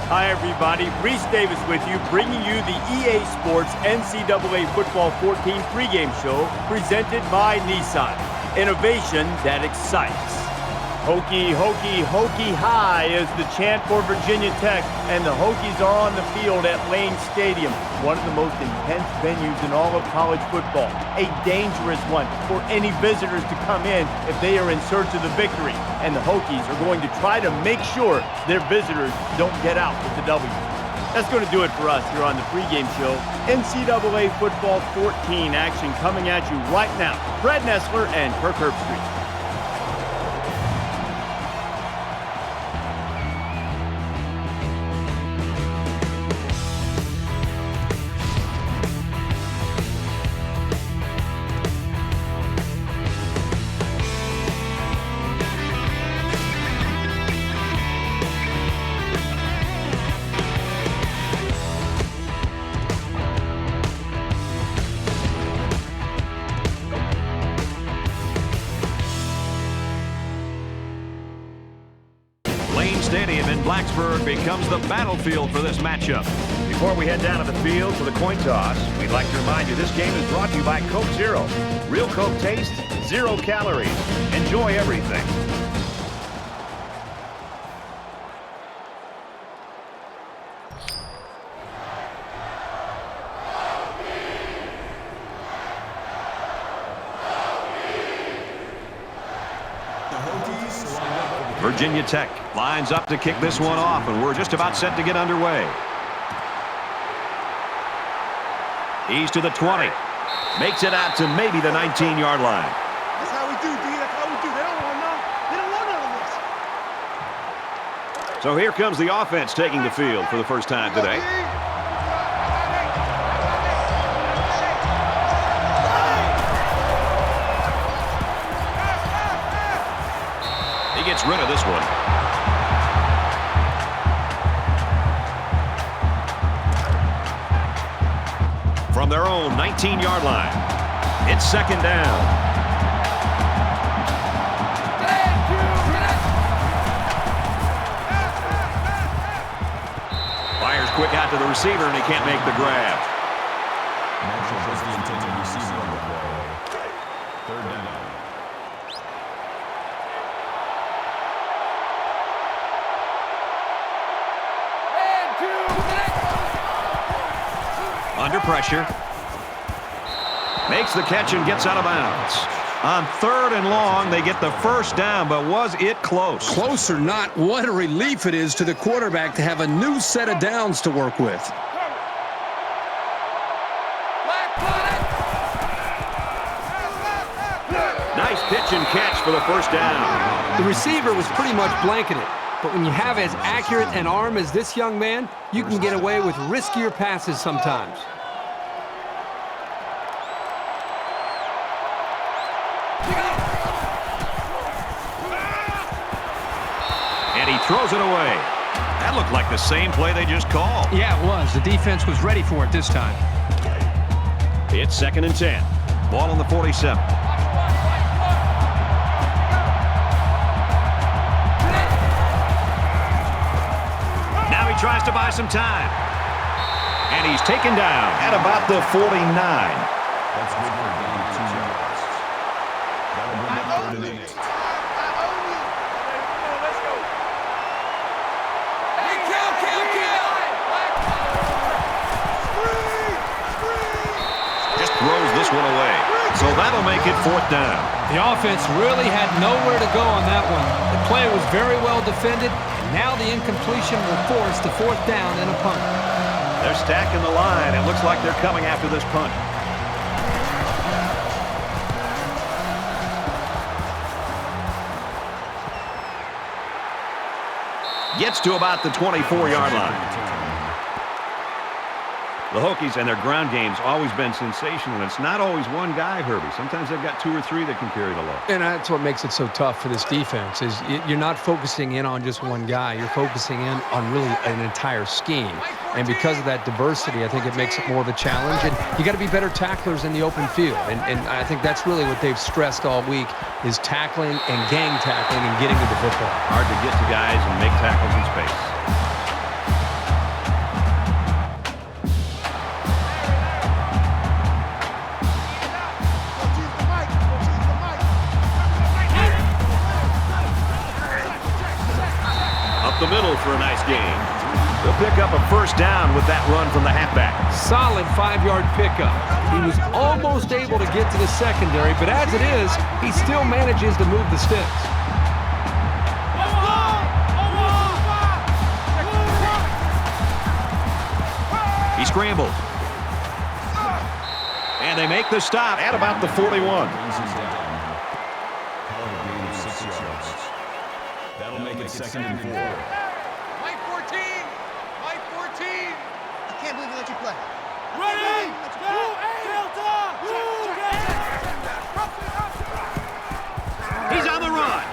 Hi, everybody. Reese Davis with you, bringing you the EA Sports NCAA Football 14 pregame show presented by Nissan. Innovation that excites. Hokie, Hokie, Hokie high is the chant for Virginia Tech, and the Hokies are on the field at Lane Stadium, one of the most intense venues in all of college football. A dangerous one for any visitors to come in if they are in search of the victory, and the Hokies are going to try to make sure their visitors don't get out with the W. That's going to do it for us here on the pregame show. NCAA Football 14 action coming at you right now. Brad Nessler and Kirk Herbstreit. Stadium in Blacksburg becomes the battlefield for this matchup. Before we head down to the field for the coin toss, we'd like to remind you this game is brought to you by Coke Zero. Real Coke taste, 0 calories. Enjoy everything. Virginia Tech lines up to kick this one off, and we're just about set to get underway. He's to the 20. Makes it out to maybe the 19-yard line. That's how we do, D. That's how we do. They don't want none of this. So here comes the offense taking the field for the first time today. He gets rid of this one. From their own 19-yard line, it's second down. Fires quick out to the receiver, and he can't make the grab. Was the intended receiver on the play. Third down. Under pressure. Makes the catch and gets out of bounds. On 3rd and long, they get the first down, but was it close? Close or not, what a relief it is to the quarterback to have a new set of downs to work with. Nice pitch and catch for the first down. The receiver was pretty much blanketed, but when you have as accurate an arm as this young man, you can get away with riskier passes sometimes. And he throws it away. That looked like the same play they just called. Yeah, it was. The defense was ready for it this time. It's 2nd and 10. Ball on the 47. Now he tries to buy some time. And he's taken down at about the 49. That's good for a gain of 2 yards. That'll bring up 3rd and 8. Just throws this one away. So that'll make it 4th down. The offense really had nowhere to go on that one. The play was very well defended, and now the incompletion will force the 4th down and a punt. They're stacking the line. It looks like they're coming after this punt. Gets to about the 24-yard line. The Hokies and their ground game's always been sensational. It's not always one guy, Herbie. Sometimes they've got 2 or 3 that can carry the load. And that's what makes it so tough for this defense is you're not focusing in on just one guy. You're focusing in on really an entire scheme. And because of that diversity, I think it makes it more of a challenge. And you got to be better tacklers in the open field. And I think that's really what they've stressed all week is tackling and gang tackling and getting to the football. Hard to get to guys and make tackles in space. They'll pick up a first down with that run from the halfback. Solid 5-yard pickup. He was almost able to get to the secondary, but as it is, he still manages to move the sticks. He scrambled. And they make the stop at about the 41. That'll make it 2nd and 4. Mike 14! Mike 14! I can't believe they let you play. Ready! Go! Delta! He's on the run.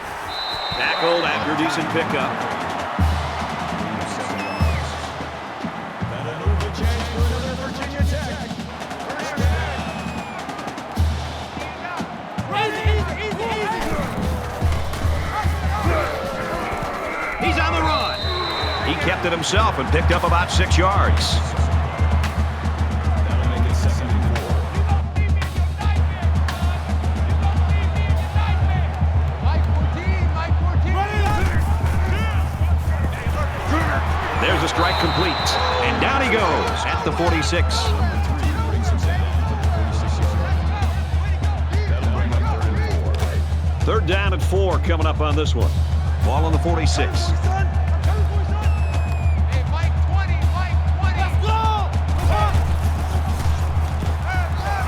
Tackled after a decent pickup. That'll move the chance for another Virginia Tech. He's on the run. He kept it himself and picked up about 6 yards. That'll make it 2nd and 4. Mike 14! Mike 14! There's a strike complete. And down he goes at the 46. Third down at 4 coming up on this one. Ball on the 46. Hey, Mike 20! Mike 20! Let's go!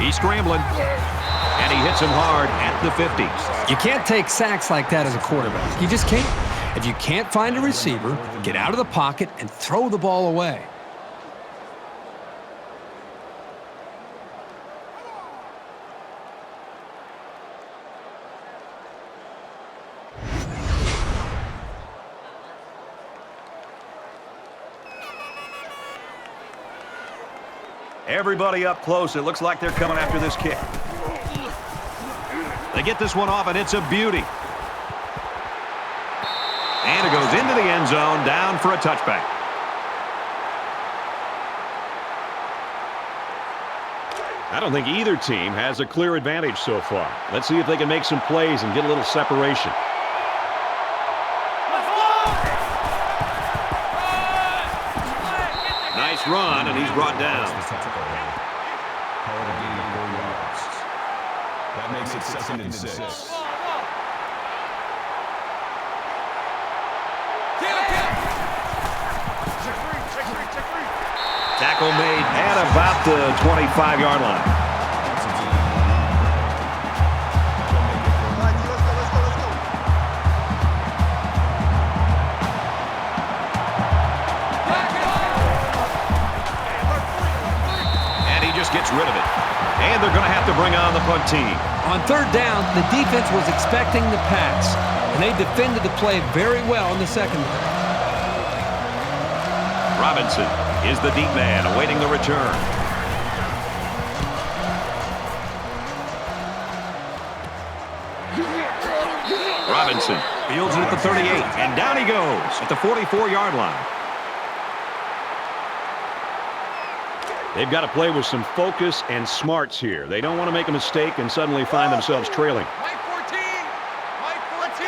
He's scrambling. And he hits him hard at the 50. You can't take sacks like that as a quarterback. You just can't. If you can't find a receiver, get out of the pocket and throw the ball away. Everybody up close. It looks like they're coming after this kick. They get this one off, and it's a beauty. And it goes into the end zone, down for a touchback. I don't think either team has a clear advantage so far. Let's see if they can make some plays and get a little separation. Nice run, and he's brought down. Call it a gain of 4 yards. That makes it 2nd and 6. Tackle made at about the 25-yard line. Let's go. And he just gets rid of it. And they're going to have to bring on the punt team. On third down, the defense was expecting the pass, and they defended the play very well in the secondary. Robinson is the deep man awaiting the return. Robinson fields it at the 38, and down he goes at the 44-yard line. They've got to play with some focus and smarts here. They don't want to make a mistake and suddenly find themselves trailing. Mike 14! Mike 14!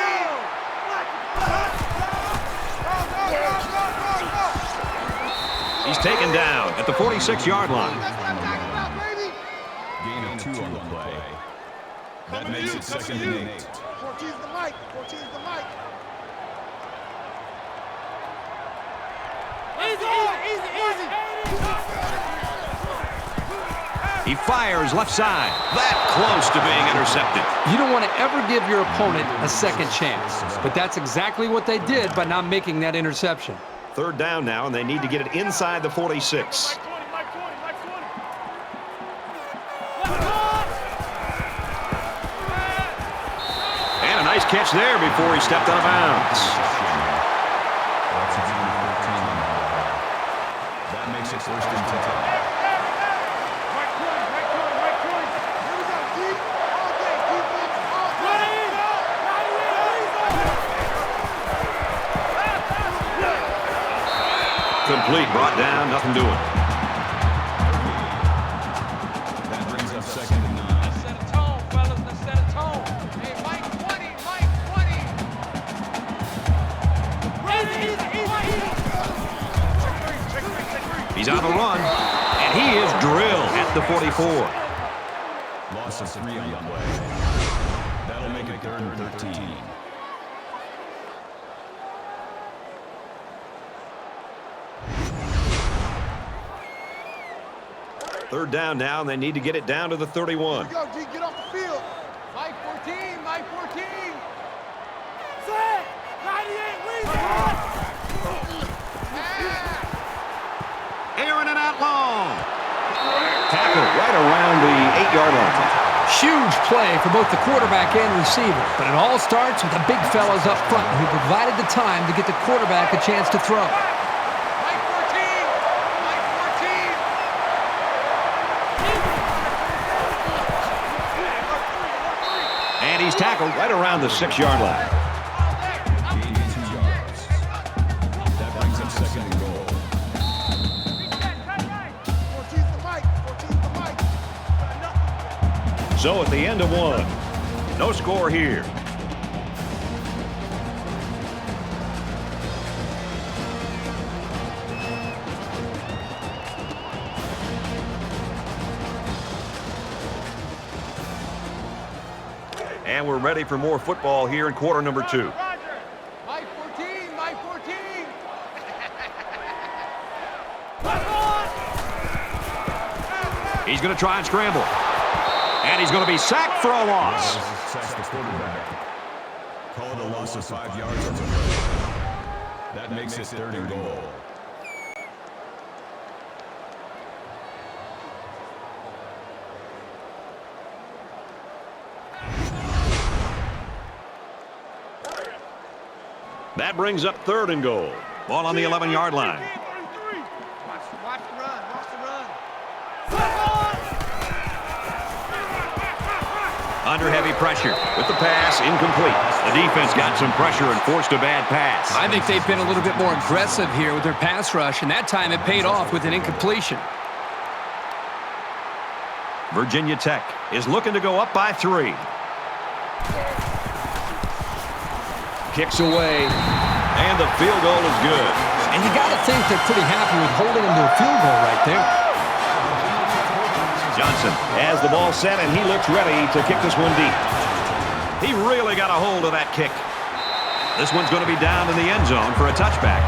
He's taken down at the 46-yard line. Gain of 2 on the play. That makes it 2nd and 8. 14's the mic. 14's the mic. Easy! He fires left side. That close to being intercepted. You don't want to ever give your opponent a second chance, but that's exactly what they did by not making that interception. Third down now, and they need to get it inside the 46. And a nice catch there before he stepped out of bounds. That's a gain of 13 on the play. That makes it 1st and 10. Complete, brought down, nothing doing. That brings up 2nd and 9. Set a tone, fellas. Let's set a tone. Hey, Mike 20! Mike 20! He's on the run, and he is drilled at the 44. Loss of 3 on the play. That'll make it 3rd and 13. Third down now, and they need to get it down to the 31. Here we go, G. Get off the field. Mike 14, Mike 14. Set. 98, lead. Airing it out long. Tackle right around the 8-yard line. Huge play for both the quarterback and receiver, but it all starts with the big fellas up front who provided the time to get the quarterback a chance to throw. Mike 14. Mike 14. And he's tackled right around the 6-yard line. Gain 2 yards. That brings up 2nd and goal. 14's the mic. 14's the mic. So at the end of 1, no score here. And we're ready for more football here in quarter number 2. Mike 14, Mike 14. He's going to try and scramble. And he's going to be sacked for a loss. Sacks the quarterback. Call it a loss of 5 yards on the play. That makes it 3rd and goal. That brings up 3rd and goal. Ball on the 11-yard line. Watch the run. Watch the run. Under heavy pressure with the pass incomplete. The defense got some pressure and forced a bad pass. I think they've been a little bit more aggressive here with their pass rush, and that time it paid off with an incompletion. Virginia Tech is looking to go up by 3. Kicks away, and the field goal is good. And you got to think they're pretty happy with holding them to a field goal right there. Johnson has the ball set, and he looks ready to kick this one deep. He really got a hold of that kick. This one's going to be down in the end zone for a touchback.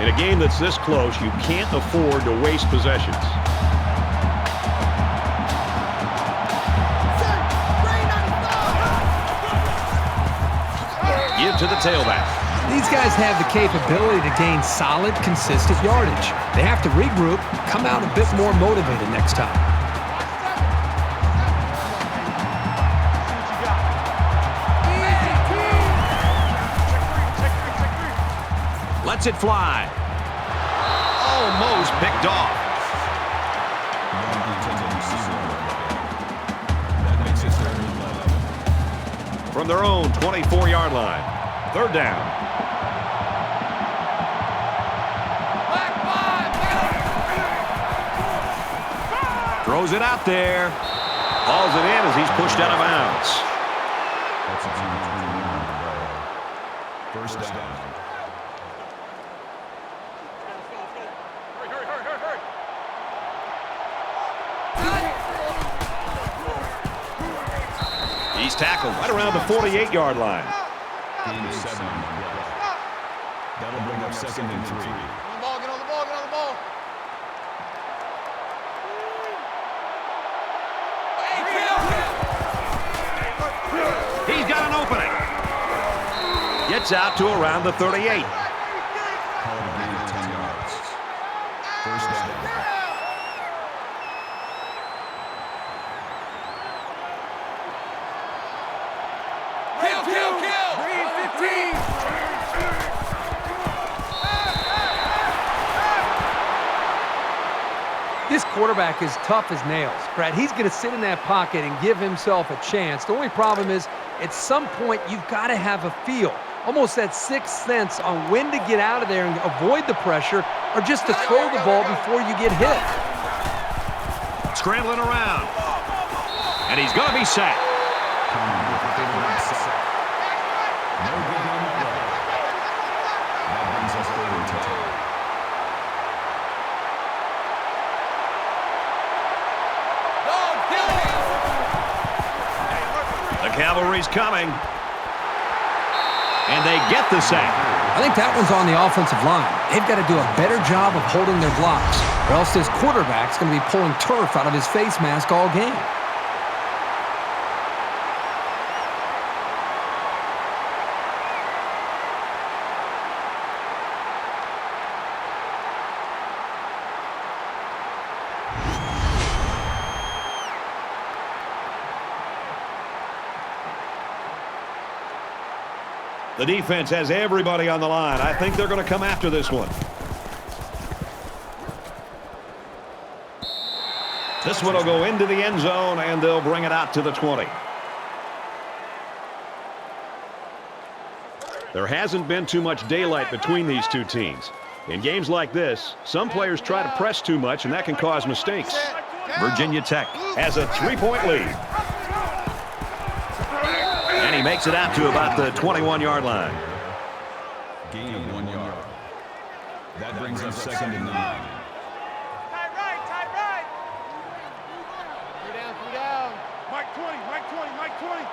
In a game that's this close, you can't afford to waste possessions. Give to the tailback. These guys have the capability to gain solid, consistent yardage. They have to regroup, come out a bit more motivated next time. Lets it fly. Almost picked off. That makes it 3rd and 11. From their own 24-yard line. 3rd down. Throws it out there. Hauls it in as he's pushed out of bounds. That's a 2-3 on the play. 1st down. He's tackled right around the 48-yard line. Gain of 7 on the play. That'll bring up 2nd and 3. Get on the ball. Get on the ball. Get on the ball. He's got an opening. Gets out to around the 38. Call it a gain of 10 yards. 1st down. Kill. Green 15. This quarterback is tough as nails. Brad, he's going to sit in that pocket and give himself a chance. The only problem is, at some point, you've got to have a feel, almost that sixth sense on when to get out of there and avoid the pressure, or just to throw the ball before you get hit. Scrambling around. And he's going to be sacked. Cavalry's coming. And they get the sack. I think that one's on the offensive line. They've got to do a better job of holding their blocks, or else this quarterback's going to be pulling turf out of his face mask all game. The defense has everybody on the line. I think they're going to come after this one. This one will go into the end zone, and they'll bring it out to the 20. There hasn't been too much daylight between these two teams. In games like this, some players try to press too much, and that can cause mistakes. Virginia Tech has a 3-point lead. And he makes it out to about the 21-yard line. Gain of 1 yard. That brings up 2nd and 9. Tight right. 3 down. Mike 20, Mike 20, Mike 20.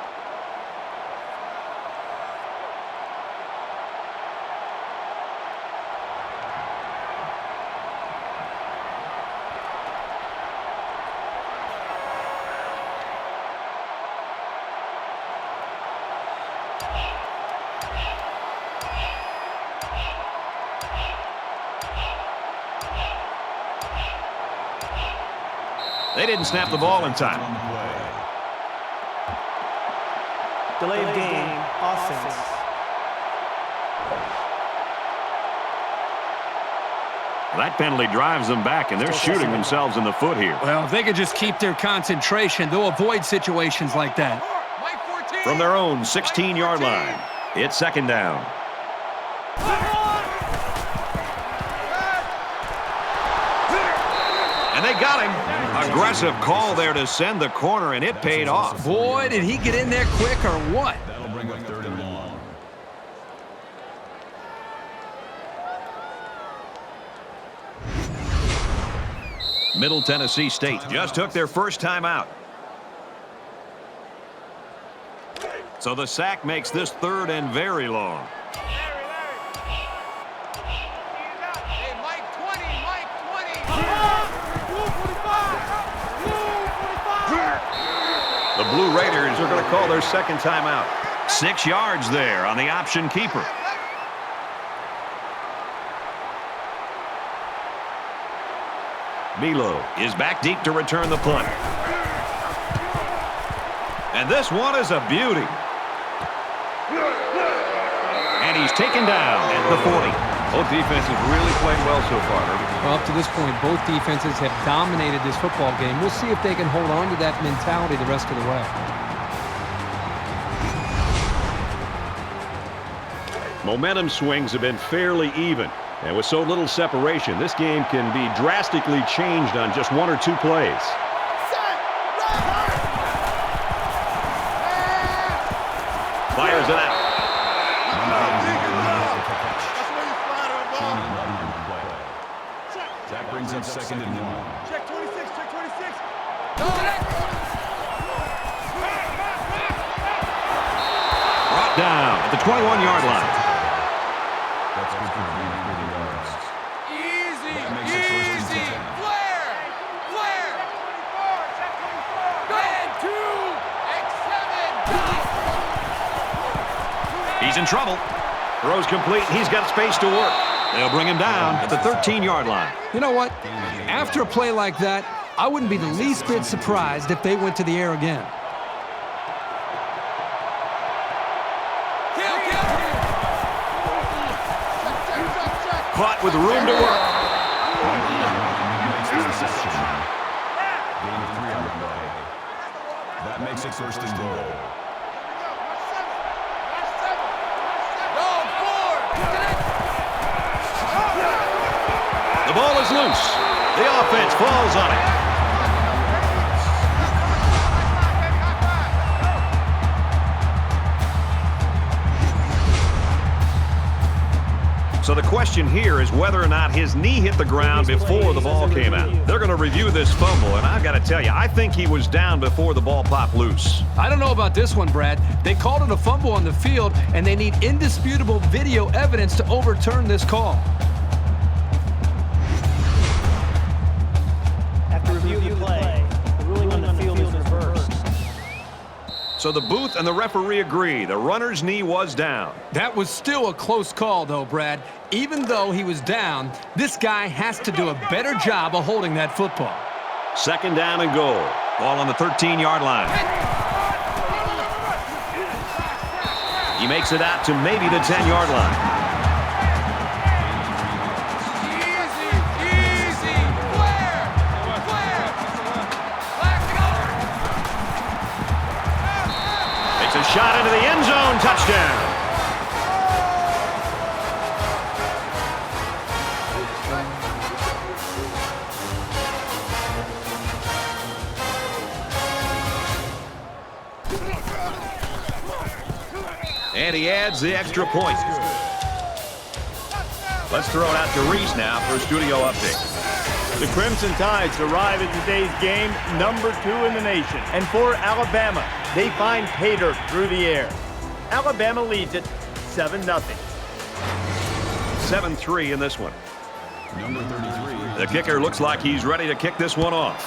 They didn't snap the ball in time. Delay of game, offense. That penalty drives them back, and they're shooting themselves in the foot here. Well, if they could just keep their concentration, they'll avoid situations like that. Mike 14. From their own 16-yard line, it's 2nd down. And they got him. Aggressive call there to send the corner, and it paid off. Boy, did he get in there quick or what? That'll bring up 3rd and long. Middle Tennessee State just took their first time out. So the sack makes this 3rd and very long. Hey, Mike 20, Mike 20. The Blue Raiders are going to call their 2nd timeout. 6 yards there on the option keeper. Milo is back deep to return the punt. And this one is a beauty. And he's taken down at the 40. Both defenses really played well so far, Herbie. Well, up to this point, both defenses have dominated this football game. We'll see if they can hold on to that mentality the rest of the way. Momentum swings have been fairly even. And with so little separation, this game can be drastically changed on just 1 or 2 plays. Fires it out. That brings up 2nd and 1. Check 26, check 26. Brought down at the 21-yard line. That's good for 30 yards. Easy, That makes it 1st and easy. 10. Flare, flare. Check 24, check 24. 2, X7. He's in trouble. Throws complete. He's got space to work. They'll bring him down at the 13-yard line. You know what? After a play like that, I wouldn't be the least bit surprised if they went to the air again. Caught with room to work. Makes the reception. Gain of 3 on the play. That makes it 1st and goal. The ball is loose. The offense falls on it. So the question here is whether or not his knee hit the ground before the ball came out. They're going to review this fumble, and I've got to tell you, I think he was down before the ball popped loose. I don't know about this one, Brad. They called it a fumble on the field, and they need indisputable video evidence to overturn this call. After review of the play, the ruling on the field is reversed. So the booth and the referee agree. The runner's knee was down. That was still a close call, though, Brad. Even though he was down, this guy has to do a better job of holding that football. Second down and goal. Ball on the 13-yard line. He makes it out to maybe the 10-yard line. A shot into the end zone, touchdown. And he adds the extra point. Let's throw it out to Reese now for a studio update. The Crimson Tides arrive at today's game number 2 in the nation. And for Alabama, they find pay dirt through the air. Alabama leads it 7-0. 7-3 in this one. Number 33. The kicker looks like he's ready to kick this one off.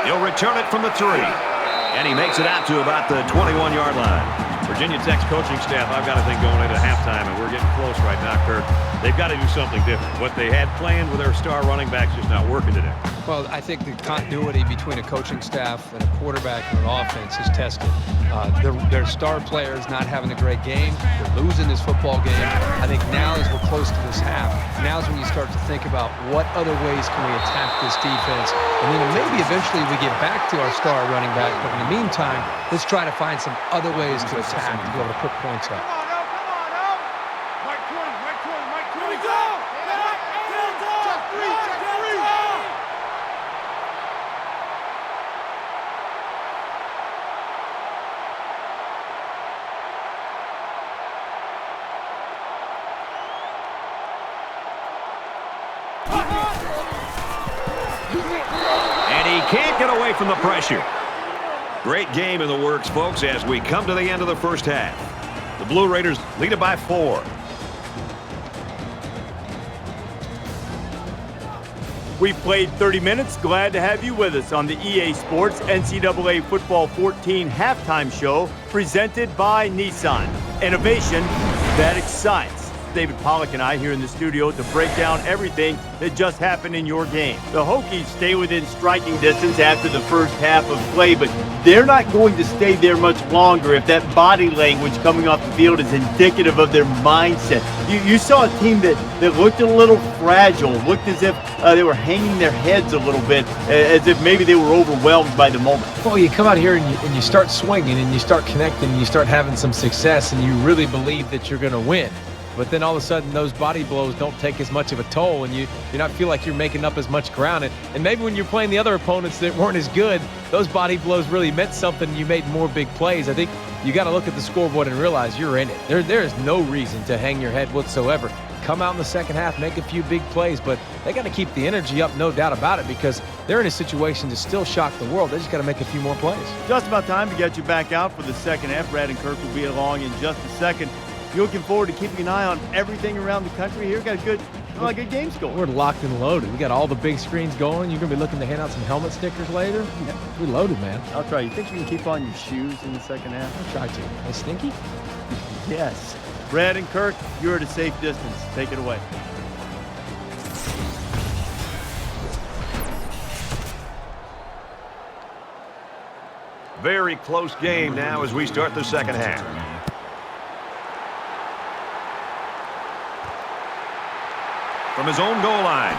He'll return it from the 3. And he makes it out to about the 21-yard line. Virginia Tech's coaching staff, I've got to think going into halftime, and we're getting close right now, Kirk. They've got to do something different. What they had planned with their star running backs is not working today. Well, I think the continuity between a coaching staff and a quarterback and an offense is tested. Their star players not having a great game. They're losing this football game. I think now as we're close to this half, now is when you start to think about what other ways can we attack this defense. And then maybe eventually we get back to our star running back. But in the meantime, let's try to find some other ways to attack to be able to put points up. And he can't get away from the pressure. Great game in the works, folks, as we come to the end of the first half. The Blue Raiders lead it by 4. We've played 30 minutes. Glad to have you with us on the EA Sports NCAA Football 14 halftime show presented by Nissan. Innovation that excites. David Pollack and I here in the studio to break down everything that just happened in your game. The Hokies stay within striking distance after the first half of play, but they're not going to stay there much longer if that body language coming off the field is indicative of their mindset. You saw a team that looked a little fragile, looked as if they were hanging their heads a little bit, as if maybe they were overwhelmed by the moment. Well, you come out here and you start swinging and you start connecting and you start having some success and you really believe that you're going to win. But then all of a sudden those body blows don't take as much of a toll and you not feel like you're making up as much ground. And maybe when you're playing the other opponents that weren't as good, those body blows really meant something and you made more big plays. I think you got to look at the scoreboard and realize you're in it. There is no reason to hang your head whatsoever. Come out in the second half, make a few big plays, but they got to keep the energy up, no doubt about it, because they're in a situation to still shock the world. They just got to make a few more plays. Just about time to get you back out for the second half. Brad and Kirk will be along in just a second. You're looking forward to keeping an eye on everything around the country here. Got a lot of good games going. We're locked and loaded. We got all the big screens going. You're going to be looking to hand out some helmet stickers later. We loaded, man. I'll try. You think you can keep on your shoes in the second half? I'll try to. Are they stinky? Yes. Brad and Kirk, you're at a safe distance. Take it away. Very close game now as we start the second half. From his own goal line.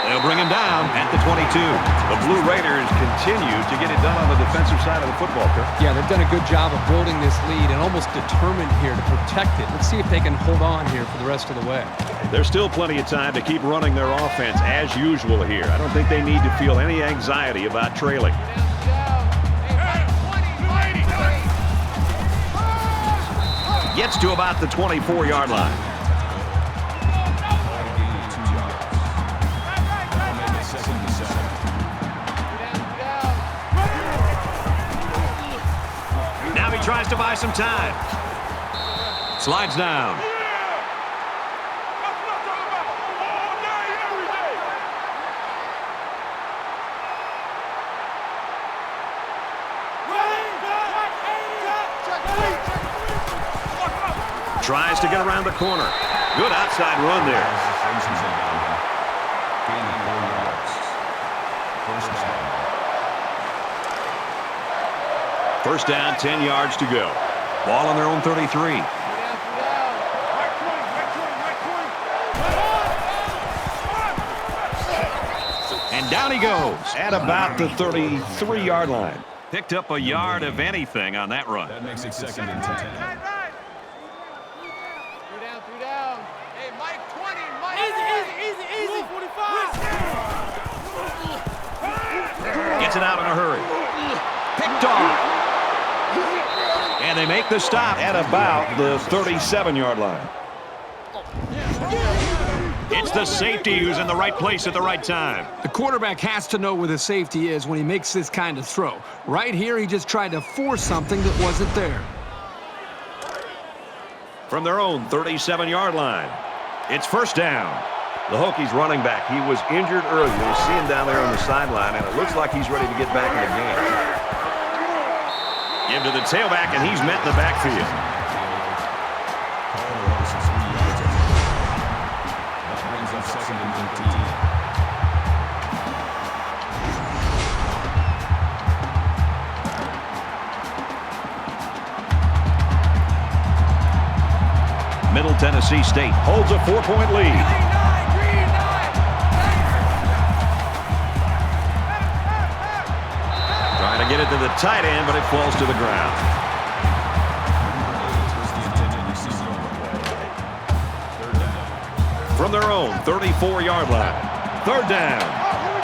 They'll bring him down at the 22. The Blue Raiders continue to get it done on the defensive side of the football, Kirk. Yeah, they've done a good job of building this lead and almost determined here to protect it. Let's see if they can hold on here for the rest of the way. There's still plenty of time to keep running their offense as usual here. I don't think they need to feel any anxiety about trailing. gets to about the 24-yard line. Now he tries to buy some time. Slides down. Tries to get around the corner. Good outside run there. First down, 10 yards to go. Ball on their own 33. And down he goes at about the 33-yard line. Picked up a yard of anything on that run. That makes it 2nd and 10. Gets it out in a hurry. Picked off. And they make the stop at about the 37-yard line. It's the safety who's in the right place at the right time. The quarterback has to know where the safety is when he makes this kind of throw. Right here, he just tried to force something that wasn't there. From their own 37-yard line, it's first down. The Hokies running back, he was injured earlier. You see him down there on the sideline, and it looks like he's ready to get back in the game. Give to the tailback, and he's met in the backfield. That brings up 2nd and 15. Middle Tennessee State holds a 4-point lead. Trying to get it to the tight end, but it falls to the ground. From their own 34-yard line. Third down.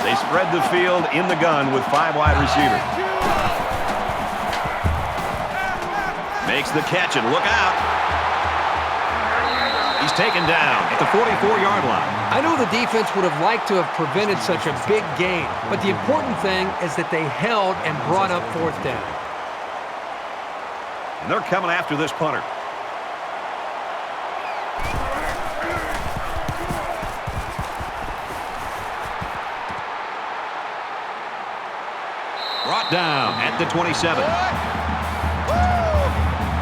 They spread the field in the gun with 5 wide receivers. Makes the catch, and look out. He's taken down at the 44-yard line. I know the defense would have liked to have prevented such a big gain, but the important thing is that they held and brought up 4th down. And they're coming after this punter. Brought down at the 27.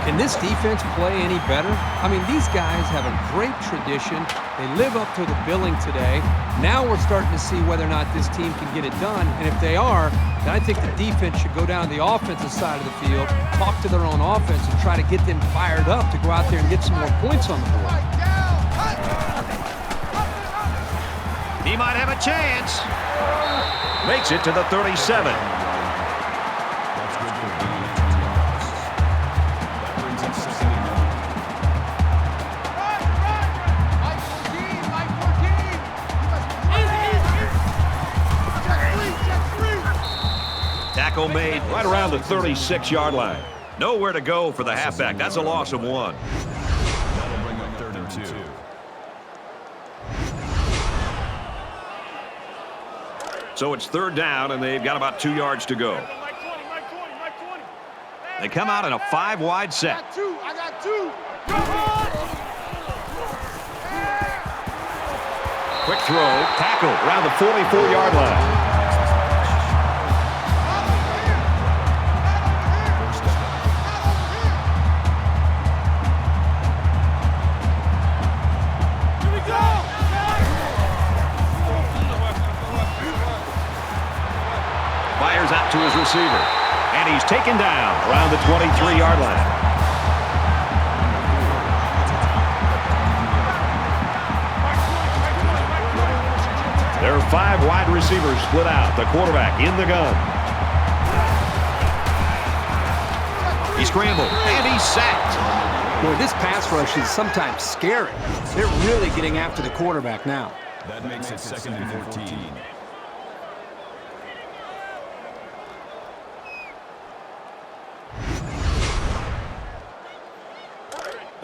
Can this defense play any better? I mean, these guys have a great tradition. They live up to the billing today. Now we're starting to see whether or not this team can get it done. And if they are, then I think the defense should go down to the offensive side of the field, talk to their own offense, and try to get them fired up to go out there and get some more points on the board. He might have a chance. Makes it to the 37. Tackle made right around the 36-yard line. Nowhere to go for the halfback. That's a loss of 1. That'll bring up 3rd and 2. So it's 3rd down, and they've got about 2 yards to go. They come out in a 5-wide set. I got 2. Quick throw, tackle around the 44-yard line. Fires out to his receiver, and he's taken down around the 23-yard line. There are 5 wide receivers split out. The quarterback in the gun. He scrambled, and he's sacked. Boy, this pass rush is sometimes scary. They're really getting after the quarterback now. That makes it 2nd and 14.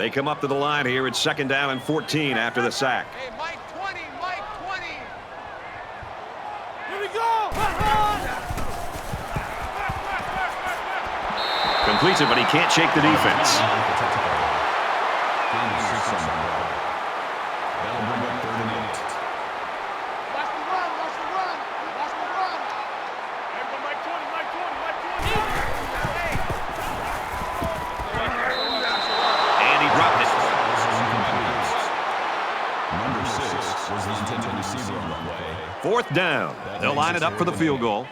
They come up to the line here. It's 2nd down and 14 after the sack. Hey, Mike 20, Mike 20. Here we go. Completes it, but he can't shake the defense. That'll bring up 3rd and 8. Watch the run, watch the run, watch the run. Everybody, Mike 20, Mike 20, Mike 20. And he dropped it. Number 6 was the intended receiver on the play. 4th down. They'll line it up for the field goal.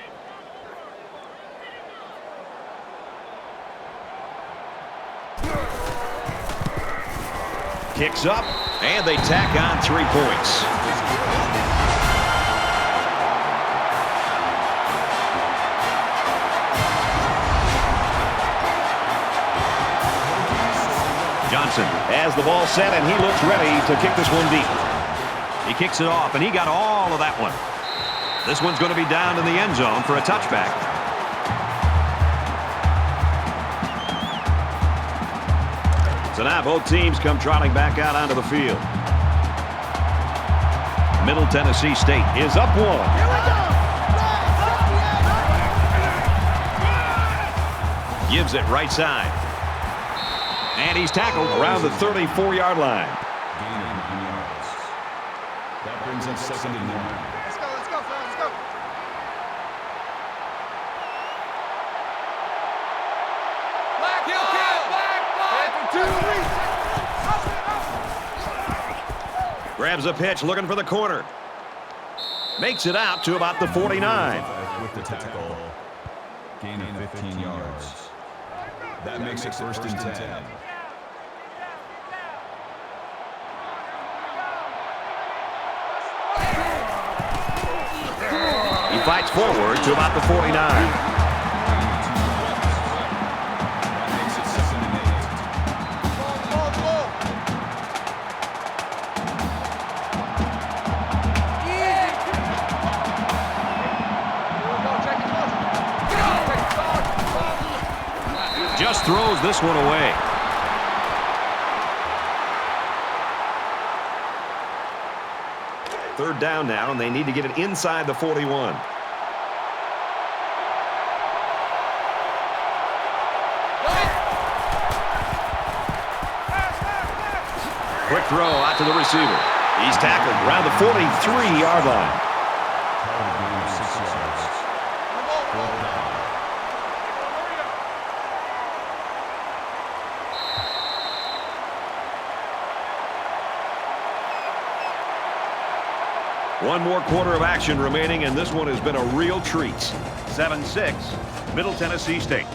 Kicks up, and they tack on 3 points. Johnson has the ball set, and he looks ready to kick this one deep. He kicks it off, and he got all of that one. This one's going to be down in the end zone for a touchback. So now both teams come trotting back out onto the field. Middle Tennessee State is up 1. Here we go. Gives it right side. And he's tackled around the 34-yard line. Gain of 9 yards. That brings up 2nd and 9. Let's go, fellas, let's go. Black, kill, black. Grabs a pitch, looking for the corner. Makes it out to about the 49. With the tackle. Gain of 15 yards. That makes it 1st and 10. He fights forward to about the 49. Just throws this one away. Third down now, and they need to get it inside the 41. Quick throw out to the receiver. He's tackled around the 43-yard line. One more quarter of action remaining, and this one has been a real treat. 7-6, Middle Tennessee State.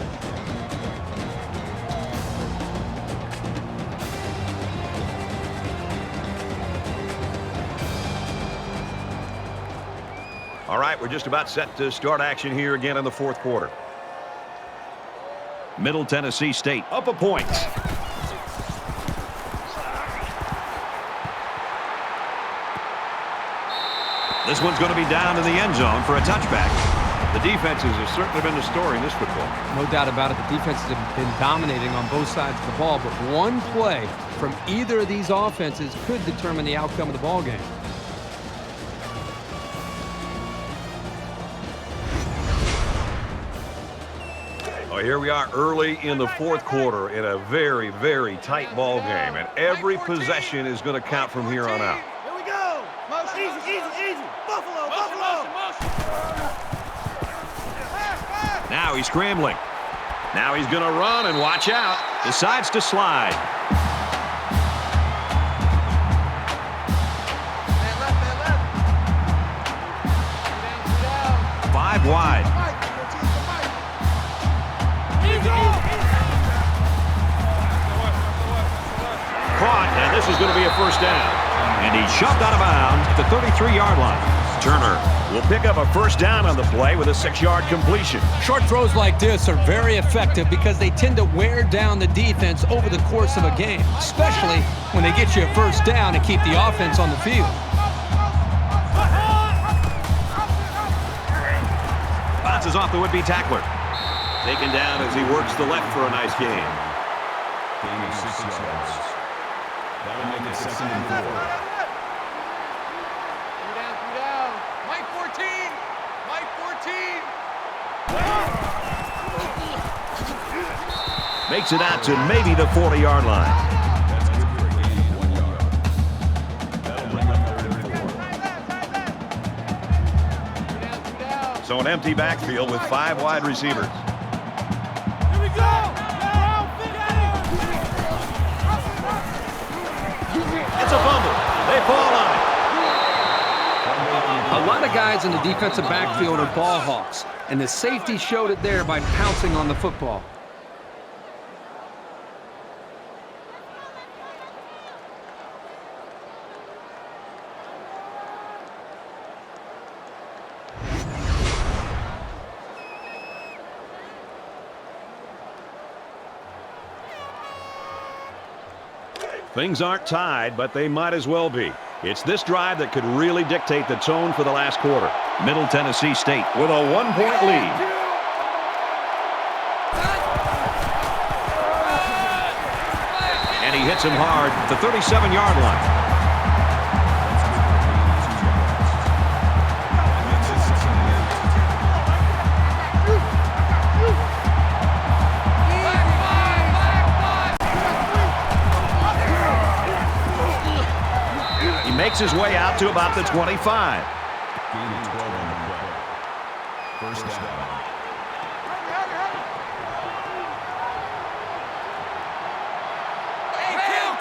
All right, we're just about set to start action here again in the 4th quarter. Middle Tennessee State up a point. This one's going to be down in the end zone for a touchback. The defenses have certainly been the story in this football. No doubt about it. The defenses have been dominating on both sides of the ball, but one play from either of these offenses could determine the outcome of the ball game. Well, here we are early in the 4th quarter in a very, very tight ball game, and every possession is going to count from here on out. Here we go. Motion, easy. Buffalo, Buffalo. Now he's scrambling. Now he's going to run and watch out. Decides to slide. Man left. 5 wide. Caught, and this is going to be a first down. And he's shoved out of bounds at the 33-yard line. Turner will pick up a first down on the play with a 6-yard completion. Short throws like this are very effective because they tend to wear down the defense over the course of a game, especially when they get you a first down and keep the offense on the field. Bounces off the would-be tackler. Taken down as he works the left for a nice game. Gain of 6 yards. That'll make it 2nd and 4. Three down. Mike 14. Mike 14. Makes it out to maybe the 40-yard line. That's good for a gain of 1 yard. That'll bring up 3rd and 4. So an empty backfield with 5 wide receivers. Here we go. It's a fumble. They fall on it. A lot of guys in the defensive backfield are ball hawks, and the safety showed it there by pouncing on the football. Things aren't tied, but they might as well be. It's this drive that could really dictate the tone for the last quarter. Middle Tennessee State with a 1-point lead. And he hits him hard at the 37-yard line. Makes his way out to about the 25. Gain of 12 on the play. First down.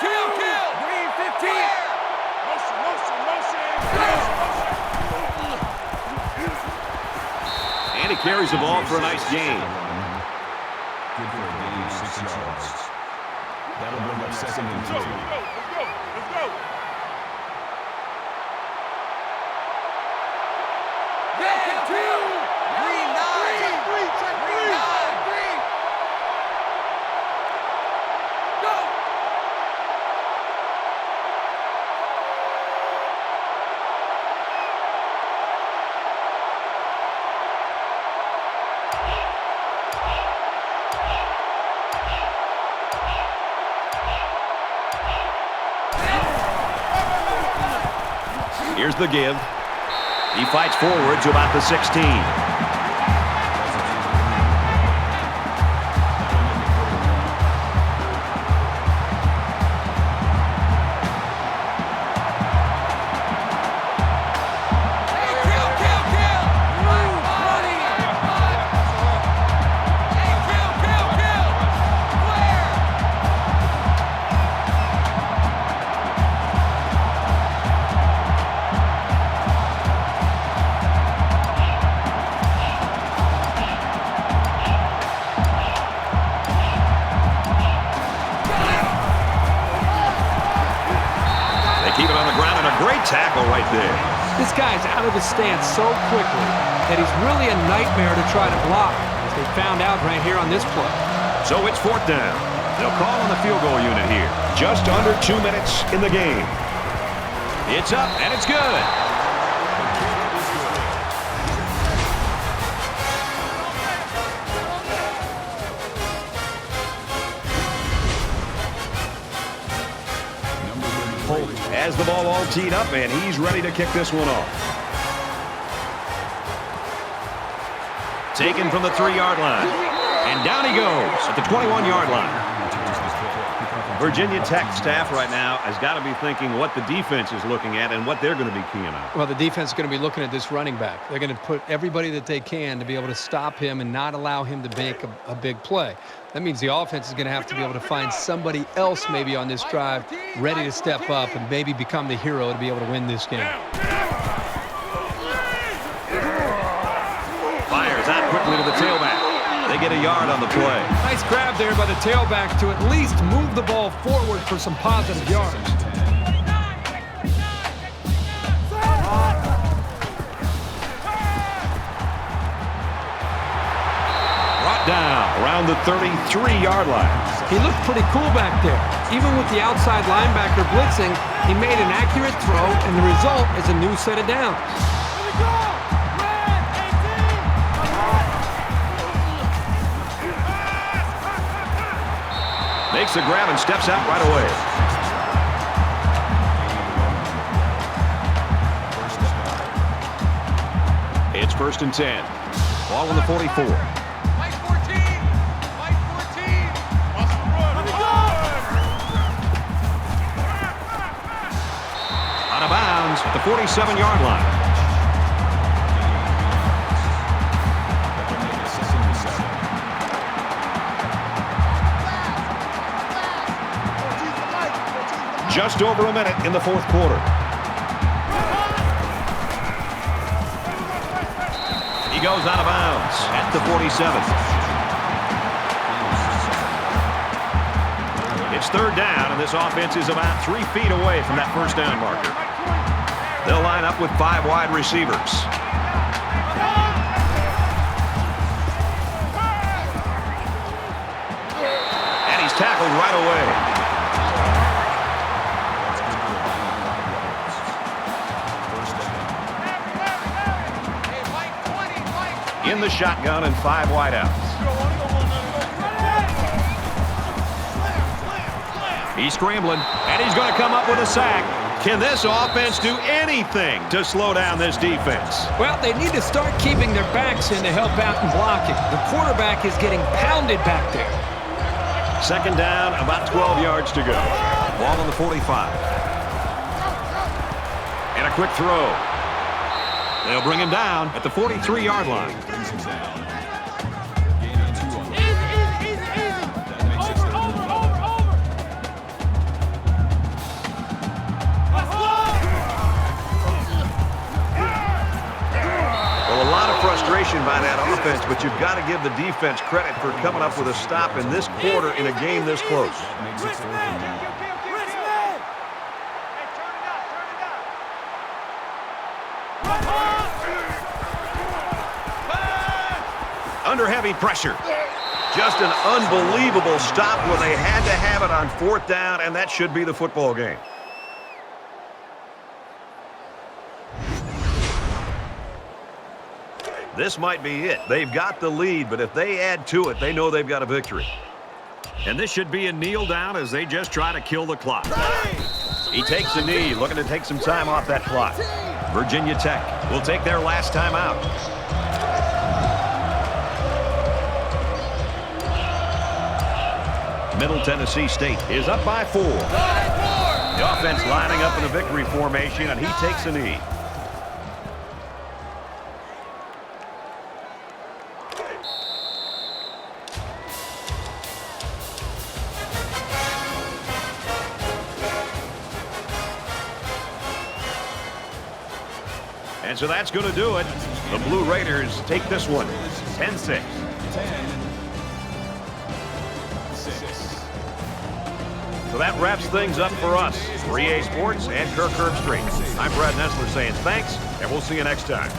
Kill. Green 15. Motion. And he carries the ball for a nice gain. Good for a gain of 6 yards. That'll bring up 2nd and 2. Let's go. Here's the give. He fights forward to about the 16. Keep it on the ground and a great tackle right there. This guy's out of his stance so quickly that he's really a nightmare to try to block, as they found out right here on this play. So it's 4th down. They'll call on the field goal unit here. Just under 2 minutes in the game. It's up and it's good. Holt has the ball all teed up, and he's ready to kick this one off. Taken from the 3-yard line. And down he goes at the 21-yard line. Virginia Tech staff right now has got to be thinking what the defense is looking at and what they're going to be keying on. Well, the defense is going to be looking at this running back. They're going to put everybody that they can to be able to stop him and not allow him to make a big play. That means the offense is going to have to be able to find somebody else maybe on this drive ready to step up and maybe become the hero to be able to win this game. Fires out quickly to the tailback. They get a yard on the play. Nice grab there by the tailback to at least move the ball forward for some positive yards. Brought down around the 33-yard line. He looked pretty cool back there. Even with the outside linebacker blitzing, he made an accurate throw, and the result is a new set of downs. Makes the grab and steps out right away. It's 1st and 10. Ball on the 44. Out of bounds at the 47-yard line. Just over a minute in the 4th quarter. He goes out of bounds at the 47. It's 3rd down, and this offense is about 3 feet away from that 1st down marker. They'll line up with 5 wide receivers. And he's tackled right away. In the shotgun and 5 wideouts. He's scrambling, and he's going to come up with a sack. Can this offense do anything to slow down this defense? Well, they need to start keeping their backs in to help out in blocking. The quarterback is getting pounded back there. 2nd down, about 12 yards to go. Ball on the 45. And a quick throw. They'll bring him down at the 43-yard line. Frustration by that offense, but you've got to give the defense credit for coming up with a stop in this quarter in a game this close. Under heavy pressure. Just an unbelievable stop where they had to have it on 4th down, and that should be the football game. This might be it. They've got the lead, but if they add to it, they know they've got a victory. And this should be a kneel down as they just try to kill the clock. He takes a knee, looking to take some time off that clock. Virginia Tech will take their last time out. Middle Tennessee State is up by 4. The offense lining up in a victory formation, and he takes a knee. And so that's going to do it. The Blue Raiders take this one, 10-6. So that wraps things up for us. For EA Sports and Kirk Herbstreit. I'm Brad Nessler saying thanks, and we'll see you next time.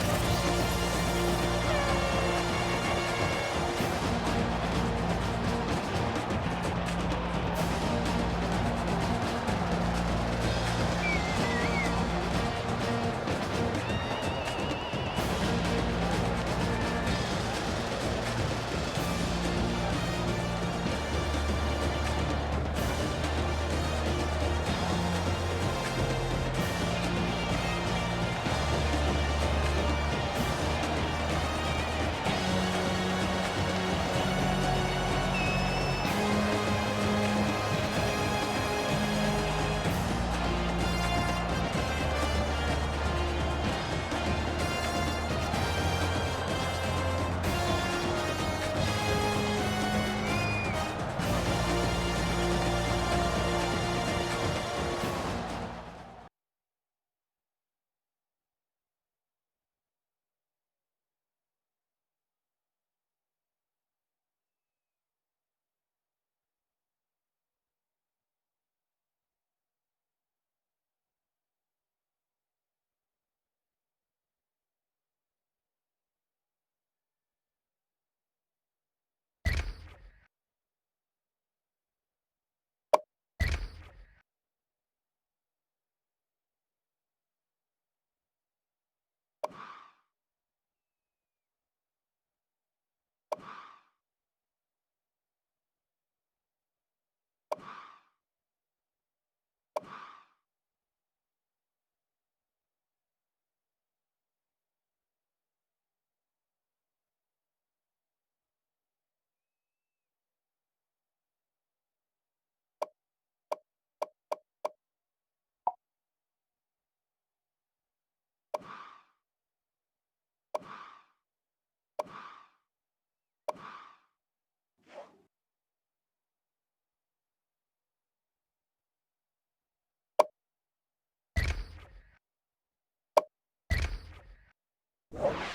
Hey,